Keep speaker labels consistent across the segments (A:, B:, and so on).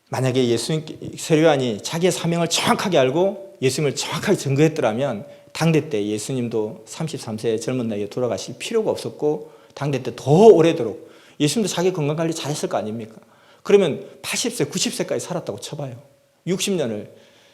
A: 만약에 세례요한이 자기의 사명을 정확하게 알고 예수님을 정확하게 증거했더라면 당대 때 예수님도 33세의 젊은 나이에 돌아가실 필요가 없었고 당대 때 더 오래도록 예수님도 자기 건강관리 잘했을 거 아닙니까? 그러면 80세, 90세까지 살았다고 쳐봐요. 60년을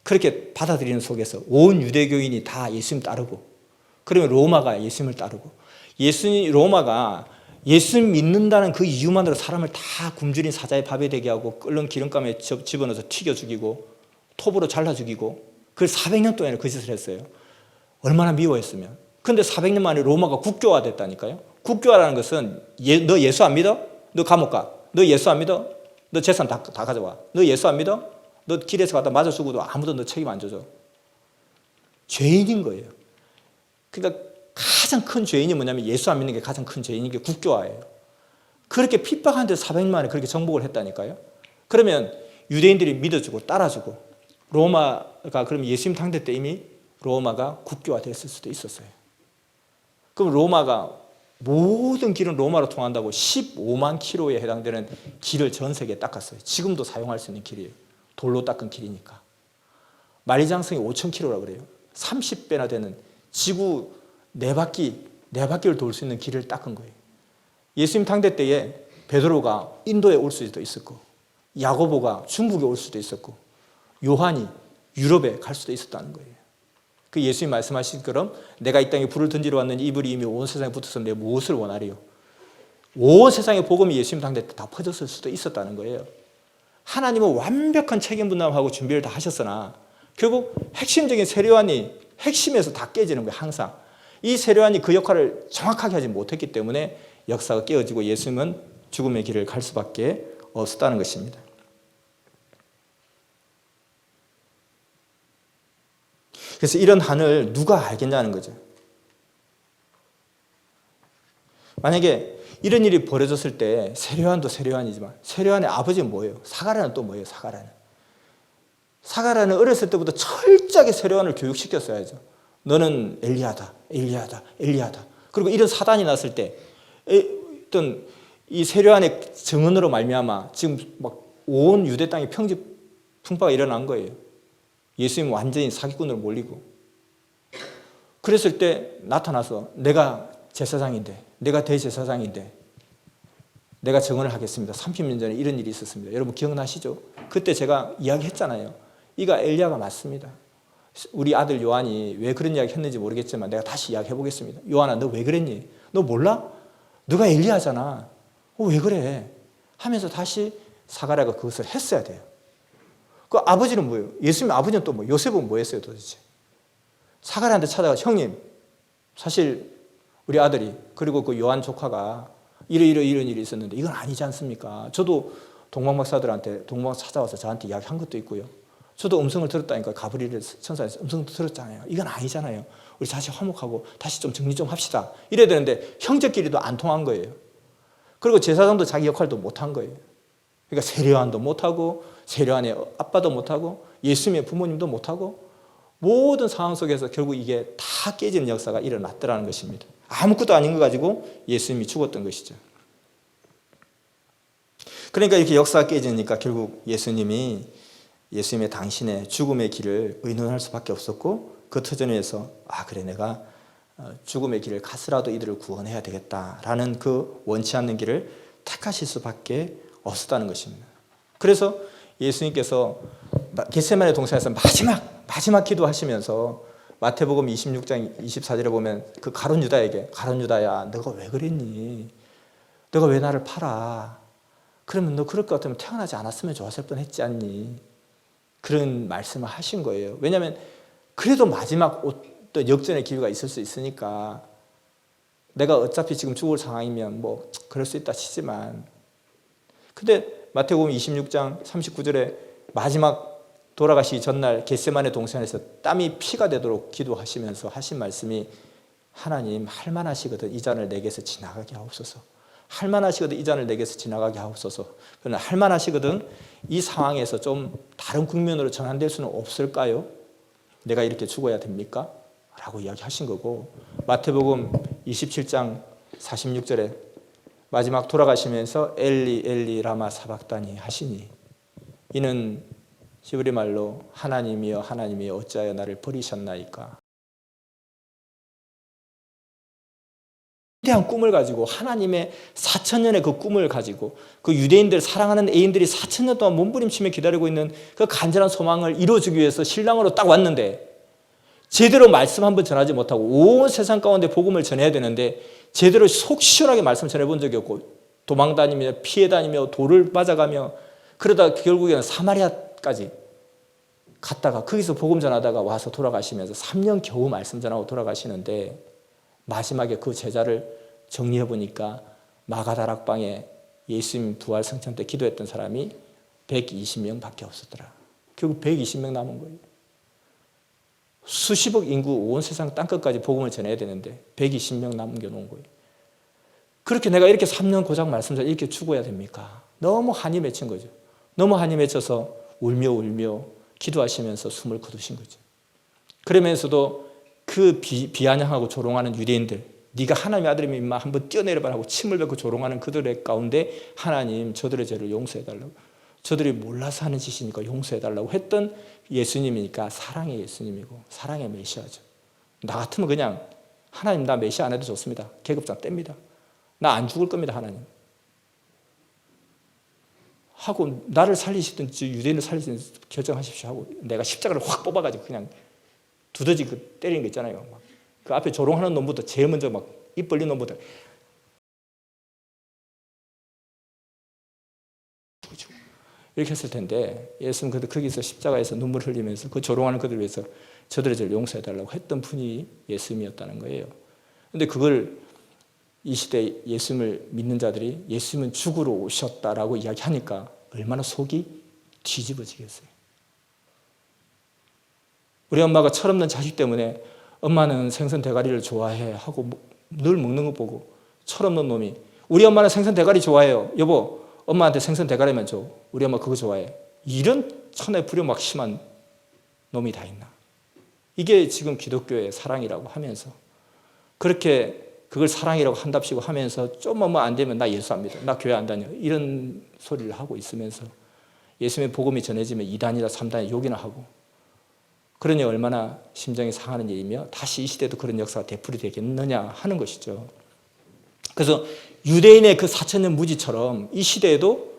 A: 그렇게 받아들이는 속에서 온 유대교인이 다 예수님 따르고, 그러면 로마가 예수님을 따르고, 로마가 예수님 믿는다는 그 이유만으로 사람을 다 굶주린 사자의 밥이 되게 하고 끓는 기름감에 집어넣어서 튀겨 죽이고 톱으로 잘라 죽이고, 그걸 400년 동안 그 짓을 했어요. 얼마나 미워했으면. 그런데 400년 만에 로마가 국교화됐다니까요. 국교화라는 것은 너 예수 안 믿어? 너 감옥 가. 너 예수 안 믿어? 너 재산 다 가져와. 너 예수 안 믿어? 너 길에서 가다 맞아 죽어도 아무도 너 책임 안 져줘. 죄인인 거예요. 그러니까 가장 큰 죄인이 뭐냐면 예수 안 믿는 게 가장 큰 죄인인 게 국교화예요. 그렇게 핍박하는데 400년 만에 그렇게 정복을 했다니까요. 그러면 유대인들이 믿어주고 따라주고, 로마가 그러면 예수님 당대 때 이미 로마가 국교화 됐을 수도 있었어요. 그럼 로마가 모든 길은 로마로 통한다고 15만 킬로에 해당되는 길을 전 세계에 닦았어요. 지금도 사용할 수 있는 길이에요. 돌로 닦은 길이니까. 만리장성이 5천 킬로라고 그래요. 30배나 되는 지구 네 바퀴를 돌 수 있는 길을 닦은 거예요. 예수님 당대 때에 베드로가 인도에 올 수도 있었고, 야고보가 중국에 올 수도 있었고, 요한이 유럽에 갈 수도 있었다는 거예요. 그 예수님 말씀하신 것처럼 내가 이 땅에 불을 던지러 왔느니 이 불이 이미 온 세상에 붙어서 내가 무엇을 원하리요? 온 세상의 복음이 예수님 당대 때 다 퍼졌을 수도 있었다는 거예요. 하나님은 완벽한 책임 분담하고 준비를 다 하셨으나 결국 핵심적인 세례요한이 핵심에서 다 깨지는 거예요. 항상 이 세례요한이 그 역할을 정확하게 하지 못했기 때문에 역사가 깨어지고 예수님은 죽음의 길을 갈 수밖에 없었다는 것입니다. 그래서 이런 한을 누가 알겠냐는 거죠. 만약에 이런 일이 벌어졌을 때 세례요한도 세례요한이지만 세례요한의 아버지는 뭐예요? 사가랴는 또 뭐예요? 사가랴는 어렸을 때부터 철저하게 세례요한을 교육시켰어야죠. 너는 엘리야다. 그리고 이런 사단이 났을 때 어떤 이 세례요한의 증언으로 말미암아 지금 막 온 유대 땅에 풍파가 일어난 거예요. 예수님 완전히 사기꾼으로 몰리고, 그랬을 때 나타나서 내가 제사장인데, 내가 대제사장인데 내가 증언을 하겠습니다. 30년 전에 이런 일이 있었습니다. 여러분 기억나시죠? 그때 제가 이야기했잖아요. 이가 엘리야가 맞습니다. 우리 아들 요한이 왜 그런 이야기 했는지 모르겠지만 내가 다시 이야기해 보겠습니다. 요한아, 너 왜 그랬니? 너 몰라? 너가 엘리야잖아. 왜 그래? 하면서 다시 사가랴가 그것을 했어야 돼요. 그 아버지는 뭐예요? 예수님 아버지는 또 뭐, 요셉은 뭐 했어요 도대체? 사가랴한테 찾아가서 형님, 사실 우리 아들이 그리고 그 요한 조카가 이런 일이 있었는데 이건 아니지 않습니까? 저도 동방박사들한테 찾아와서 저한테 이야기한 것도 있고요. 저도 음성을 들었다니까. 가브리엘 천사에서 음성도 들었잖아요. 이건 아니잖아요. 우리 다시 화목하고 다시 좀 정리 좀 합시다. 이래야 되는데 형제끼리도 안 통한 거예요. 그리고 제사장도 자기 역할도 못한 거예요. 그러니까 세례요한도 못하고 세례요한의 아빠도 못하고 예수님의 부모님도 못하고 모든 상황 속에서 결국 이게 다 깨지는 역사가 일어났더라는 것입니다. 아무것도 아닌 거 가지고 예수님이 죽었던 것이죠. 그러니까 이렇게 역사가 깨지니까 결국 예수님의 당신의 죽음의 길을 의논할 수밖에 없었고, 그 터전에서 그래 내가 죽음의 길을 가서라도 이들을 구원해야 되겠다라는 그 원치 않는 길을 택하실 수밖에 없었다는 것입니다. 그래서 예수님께서 겟세마네 동산에서 마지막 기도하시면서 마태복음 26장 24절에 보면 그 가룟 유다에게, 가룟 유다야 너가 왜 그랬니? 너가 왜 나를 팔아? 그러면 너 그럴 것 같으면 태어나지 않았으면 좋았을 뻔했지 않니? 그런 말씀을 하신 거예요. 왜냐하면 그래도 마지막 어떤 역전의 기회가 있을 수 있으니까, 내가 어차피 지금 죽을 상황이면 뭐 그럴 수 있다 치지만, 근데 마태복음 26장 39절에 마지막 돌아가시기 전날 겟세마네 동산에서 땀이 피가 되도록 기도하시면서 하신 말씀이, 하나님 할만하시거든 이 잔을 내게서 지나가게 하옵소서. 할만하시거든 이 잔을 내게서 지나가게 하옵소서. 그러나 할만하시거든 이 상황에서 좀 다른 국면으로 전환될 수는 없을까요? 내가 이렇게 죽어야 됩니까? 라고 이야기하신 거고, 마태복음 27장 46절에 마지막 돌아가시면서 엘리 엘리 라마 사박다니 하시니, 이는 히브리 말로 하나님이여 하나님이여 어찌하여 나를 버리셨나이까. 위대한 꿈을 가지고 하나님의 4,000년의 그 꿈을 가지고 그 유대인들 사랑하는 애인들이 4,000년 동안 몸부림치며 기다리고 있는 그 간절한 소망을 이루어주기 위해서 신랑으로 딱 왔는데 제대로 말씀 한번 전하지 못하고 온 세상 가운데 복음을 전해야 되는데 제대로 속 시원하게 말씀 전해본 적이 없고 도망다니며 피해 다니며 돌을 맞아가며 그러다 결국에는 사마리아까지 갔다가 거기서 복음 전하다가 와서 돌아가시면서 3년 겨우 말씀 전하고 돌아가시는데 마지막에 그 제자를 정리해 보니까 마가다락방에 예수님 부활 성천 때 기도했던 사람이 120명밖에 없었더라. 결국 120명 남은 거예요. 수십억 인구 온 세상 땅끝까지 복음을 전해야 되는데 120명 남겨놓은 거예요. 그렇게 내가 이렇게 3년 고작 말씀을 이렇게 죽어야 됩니까? 너무 한이 맺힌 거죠. 너무 한이 맺혀서 울며 기도하시면서 숨을 거두신 거죠. 그러면서도 그 비아냥하고 조롱하는 유대인들, 네가 하나님의 아들이면 임마 한번 뛰어내려봐 하고 침을 뱉고 조롱하는 그들의 가운데 하나님 저들의 죄를 용서해달라고, 저들이 몰라서 하는 짓이니까 용서해달라고 했던 예수님이니까 사랑의 예수님이고 사랑의 메시아죠. 나 같으면 그냥 하나님 나 메시아 안 해도 좋습니다. 계급장 뗍니다. 나 안 죽을 겁니다. 하나님 하고 나를 살리시든지 유대인을 살리시든지 결정하십시오 하고 내가 십자가를 확 뽑아가지고 그냥 두더지 그 때리는 거 있잖아요. 막. 그 앞에 조롱하는 놈부터 제일 먼저 막 입 벌린 놈부터 이렇게 했을 텐데 예수는 거기서 십자가에서 눈물 흘리면서 그 조롱하는 그들을 위해서 저들의 죄를 용서해달라고 했던 분이 예수님이었다는 거예요. 그런데 그걸 이 시대에 예수님을 믿는 자들이 예수님은 죽으러 오셨다라고 이야기하니까 얼마나 속이 뒤집어지겠어요. 우리 엄마가 철없는 자식 때문에 엄마는 생선 대가리를 좋아해 하고 늘 먹는 거 보고 철없는 놈이 우리 엄마는 생선 대가리 좋아해요. 여보 엄마한테 생선 대가리만 줘. 우리 엄마 그거 좋아해. 이런 천에 불효 막 심한 놈이 다 있나. 이게 지금 기독교의 사랑이라고 하면서 그렇게 그걸 사랑이라고 한답시고 하면서 좀만 안 되면 나 예수 안 믿어. 나 교회 안 다녀. 이런 소리를 하고 있으면서 예수님의 복음이 전해지면 2단이나 3단이 욕이나 하고 그러니 얼마나 심정이 상하는 일이며 다시 이 시대도 그런 역사가 되풀이 되겠느냐 하는 것이죠. 그래서 유대인의 그 4,000년 무지처럼 이 시대에도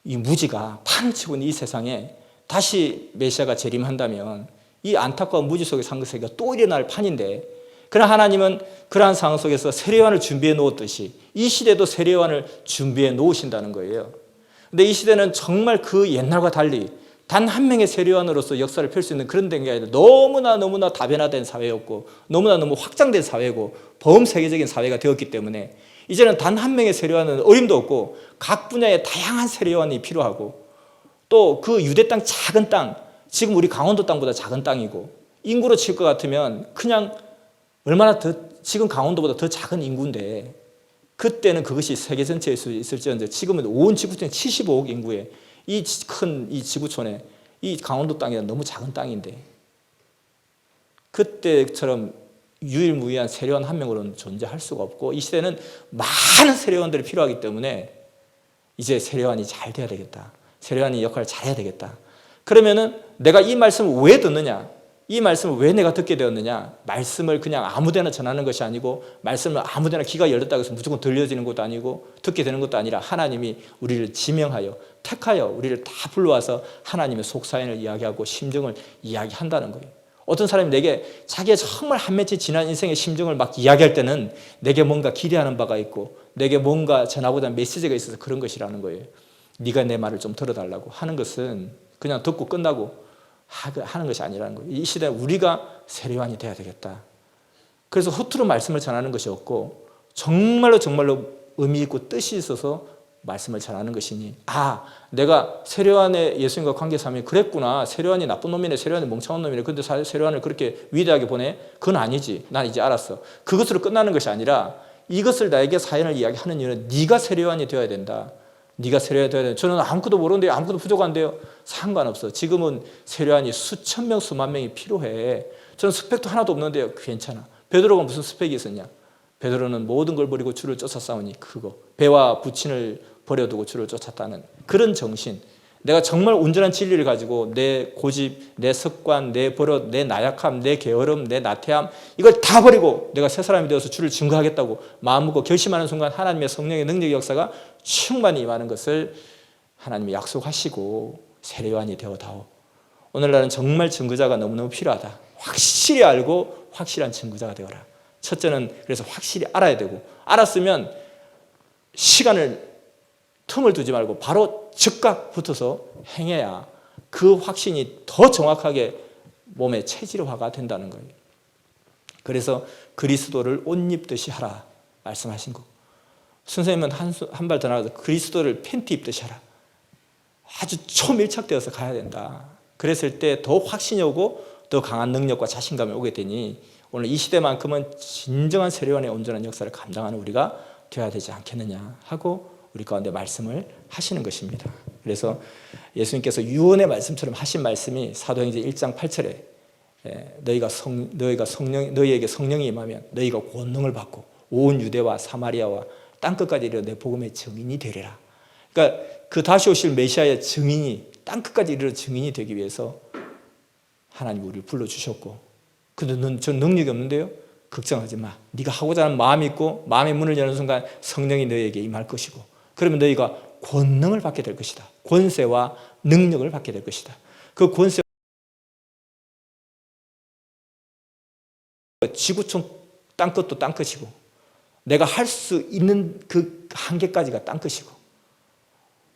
A: 이 무지가 판을 치고 있는 이 세상에 다시 메시아가 재림한다면 이 안타까운 무지 속에 산 것이 또 일어날 판인데 그러나 하나님은 그러한 상황 속에서 세례요한을 준비해 놓았듯이 이 시대도 세례요한을 준비해 놓으신다는 거예요. 근데 이 시대는 정말 그 옛날과 달리 단 한 명의 세례요한으로서 역사를 펼 수 있는 그런 게 아니라 너무나 다변화된 사회였고 너무 확장된 사회고 범세계적인 사회가 되었기 때문에 이제는 단 한 명의 세례요한은 어림도 없고 각 분야의 다양한 세례요한이 필요하고 또 그 유대 땅 작은 땅 지금 우리 강원도 땅보다 작은 땅이고 인구로 칠 것 같으면 그냥 얼마나 더 지금 강원도보다 더 작은 인구인데 그때는 그것이 세계 전체에 있을지언정 지금은 온 지구촌 75억 인구에 이 큰 이 지구촌에 이 강원도 땅이 너무 작은 땅인데 그때처럼 유일무이한 세례요한 한 명으로는 존재할 수가 없고 이 시대는 많은 세례요한들이 필요하기 때문에 이제 세례요한이 잘 돼야 되겠다. 세례요한이 역할을 잘해야 되겠다. 그러면은 내가 이 말씀을 왜 듣느냐? 이 말씀을 왜 내가 듣게 되었느냐? 말씀을 그냥 아무데나 전하는 것이 아니고 말씀을 아무데나 귀가 열렸다고 해서 무조건 들려지는 것도 아니고 듣게 되는 것도 아니라 하나님이 우리를 지명하여 택하여 우리를 다 불러와서 하나님의 속사연을 이야기하고 심정을 이야기한다는 거예요. 어떤 사람이 내게 자기의 정말 한맺힌 지난 인생의 심정을 막 이야기할 때는 내게 뭔가 기대하는 바가 있고 내게 뭔가 전하고자 하는 메시지가 있어서 그런 것이라는 거예요. 네가 내 말을 좀 들어달라고 하는 것은 그냥 듣고 끝나고 하는 것이 아니라는 거예요. 이 시대에 우리가 세례요한이 돼야 되겠다. 그래서 허투루 말씀을 전하는 것이 없고 정말로 의미 있고 뜻이 있어서 말씀을 전하는 것이니 내가 세례요한의 예수님과 관계 사람이 그랬구나. 세례요한이 나쁜 놈이네. 세례요한이 멍청한 놈이네. 근데 세례요한을 그렇게 위대하게 보내? 그건 아니지. 난 이제 알았어. 그것으로 끝나는 것이 아니라 이것을 나에게 사연을 이야기하는 이유는 네가 세례요한이 되어야 된다. 네가 세례요한이 되어야 된다. 저는 아무것도 모르는데요. 아무것도 부족한데요. 상관없어. 지금은 세례요한이 수천 명, 수만 명이 필요해. 저는 스펙도 하나도 없는데요. 괜찮아. 베드로가 무슨 스펙이 있었냐? 베드로는 모든 걸 버리고 주를 쫓아 싸우니 그거. 배와 부친을 버려두고 주를 쫓았다는 그런 정신. 내가 정말 온전한 진리를 가지고 내 고집, 내 습관, 내 버릇, 내 나약함, 내 게으름, 내 나태함 이걸 다 버리고 내가 새 사람이 되어서 주를 증거하겠다고 마음 먹고 결심하는 순간 하나님의 성령의 능력의 역사가 충만히 임하는 것을 하나님이 약속하시고 세례요한이 되어다오. 오늘날은 정말 증거자가 너무너무 필요하다. 확실히 알고 확실한 증거자가 되어라. 첫째는 그래서 확실히 알아야 되고, 알았으면 시간을 틈을 두지 말고 바로 즉각 붙어서 행해야 그 확신이 더 정확하게 몸의 체질화가 된다는 거예요. 그래서 그리스도를 옷 입듯이 하라 말씀하신 거. 선생님은 한 발 더 나가서 그리스도를 팬티 입듯이 하라. 아주 초밀착되어서 가야 된다. 그랬을 때 더 확신이 오고 더 강한 능력과 자신감이 오게 되니 오늘 이 시대만큼은 진정한 세례요한의 온전한 역사를 감당하는 우리가 되어야 되지 않겠느냐 하고 우리 가운데 말씀을 하시는 것입니다. 그래서 예수님께서 유언의 말씀처럼 하신 말씀이 사도행전 1장 8절에 너희에게 성령이 임하면 너희가 권능을 받고 온 유대와 사마리아와 땅끝까지 이르러 내 복음의 증인이 되리라. 그러니까 그 다시 오실 메시아의 증인이 땅끝까지 이르러 증인이 되기 위해서 하나님 우리를 불러주셨고, 근데 전 능력이 없는데요? 걱정하지 마. 네가 하고자 하는 마음이 있고 마음의 문을 여는 순간 성령이 너희에게 임할 것이고, 그러면 너희가 권능을 받게 될 것이다. 권세와 능력을 받게 될 것이다. 그 권세, 지구촌 땅끝도 땅끝이고 내가 할 수 있는 그 한계까지가 땅끝이고,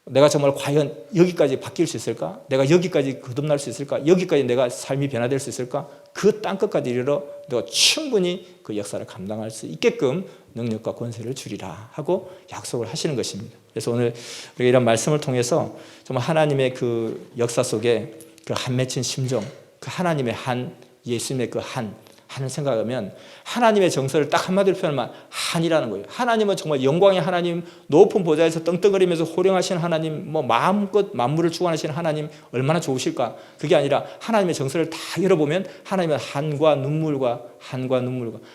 A: 내가 정말 과연 여기까지 바뀔 수 있을까? 내가 여기까지 거듭날 수 있을까? 여기까지 내가 삶이 변화될 수 있을까? 그 땅끝까지 이르러 내가 충분히 그 역사를 감당할 수 있게끔 능력과 권세를 주리라 하고 약속을 하시는 것입니다. 그래서 오늘 우리가 이런 말씀을 통해서 정말 하나님의 그 역사 속에 그 한 맺힌 심정, 그 하나님의 한, 예수님의 그 한을 생각하면 하나님의 정서를 딱 한마디로 표현하면 한이라는 거예요. 하나님은 정말 영광의 하나님, 높은 보좌에서 땡땡거리면서 호령하시는 하나님, 뭐 마음껏 만물을 주관하시는 하나님 얼마나 좋으실까? 그게 아니라 하나님의 정서를 다 열어보면 하나님은 한과 눈물과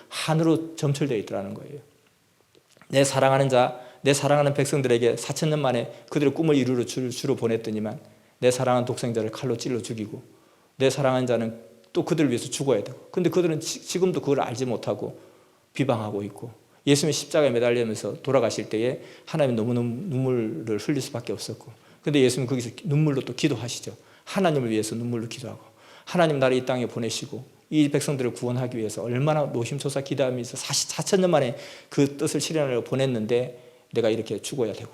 A: 한으로 점철되어 있더라는 거예요. 내 사랑하는 자, 내 사랑하는 백성들에게 4,000년 만에 그들의 꿈을 이루러 주로 보냈더니만 내 사랑하는 독생자를 칼로 찔러 죽이고 내 사랑하는 자는 또 그들을 위해서 죽어야 되고, 근데 그들은 지금도 그걸 알지 못하고 비방하고 있고, 예수님이 십자가에 매달리면서 돌아가실 때에 하나님은 너무너무 눈물을 흘릴 수밖에 없었고, 근데 예수님은 거기서 눈물로 또 기도하시죠. 하나님을 위해서 눈물로 기도하고, 하나님 나를 이 땅에 보내시고 이 백성들을 구원하기 위해서 얼마나 노심초사 기도하면서 4,000년 만에 그 뜻을 실현하려고 보냈는데 내가 이렇게 죽어야 되고,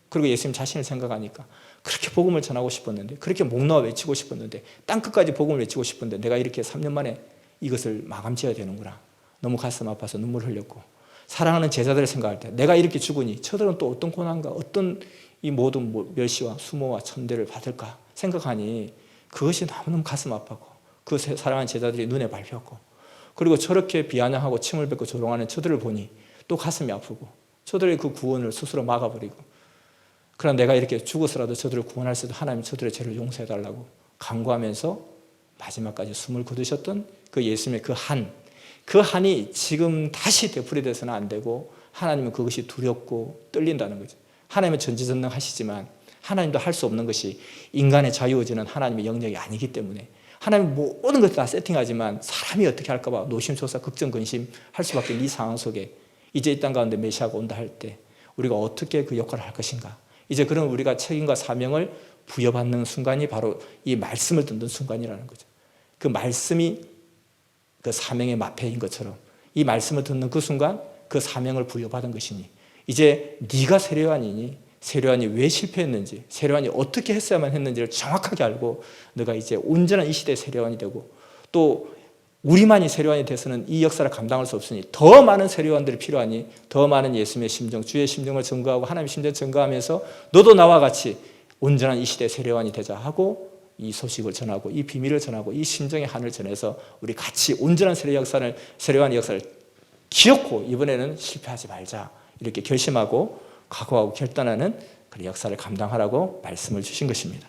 A: 그리고 예수님 자신을 생각하니까 그렇게 복음을 전하고 싶었는데, 그렇게 목 놓아 외치고 싶었는데, 땅끝까지 복음을 외치고 싶었는데 내가 이렇게 3년 만에 이것을 마감지어야 되는구나. 너무 가슴 아파서 눈물 흘렸고, 사랑하는 제자들을 생각할 때 내가 이렇게 죽으니 저들은 또 어떤 고난과 어떤 이 모든 멸시와 수모와 천대를 받을까 생각하니 그것이 너무너무 가슴 아파고, 그 사랑하는 제자들이 눈에 밟혔고, 그리고 저렇게 비아냥하고 침을 뱉고 조롱하는 저들을 보니 또 가슴이 아프고, 저들의 그 구원을 스스로 막아버리고, 그러나 내가 이렇게 죽어서라도 저들을 구원할 수도 하나님 저들의 죄를 용서해달라고 간구하면서 마지막까지 숨을 거두셨던 그 예수님의 그 한이 지금 다시 되풀이돼서는 안 되고, 하나님은 그것이 두렵고 떨린다는 거죠. 하나님은 전지전능하시지만 하나님도 할 수 없는 것이 인간의 자유의지는 하나님의 영역이 아니기 때문에 하나님은 모든 것을 다 세팅하지만 사람이 어떻게 할까 봐 노심초사 걱정 근심 할 수밖에 없는 이 상황 속에 이제 이 땅 가운데 메시아가 온다 할 때 우리가 어떻게 그 역할을 할 것인가, 이제 그런 우리가 책임과 사명을 부여받는 순간이 바로 이 말씀을 듣는 순간이라는 거죠. 그 말씀이 그 사명의 마패인 것처럼 이 말씀을 듣는 그 순간 그 사명을 부여받은 것이니, 이제 네가 세례요한이니 세례요한이 왜 실패했는지, 세례요한이 어떻게 했어야만 했는지를 정확하게 알고 너가 이제 온전한 이 시대의 세례요한이 되고, 또 우리만이 세례요한이 돼서는 이 역사를 감당할 수 없으니 더 많은 세례요한들이 필요하니 더 많은 예수님의 심정, 주의 심정을 증거하고 하나님의 심정을 증거하면서 너도 나와 같이 온전한 이 시대의 세례요한이 되자 하고 이 소식을 전하고 이 비밀을 전하고 이 심정의 한을 전해서 우리 같이 온전한 세례요한의 역사를 기억고 이번에는 실패하지 말자, 이렇게 결심하고 각오하고 결단하는 그런 역사를 감당하라고 말씀을 주신 것입니다.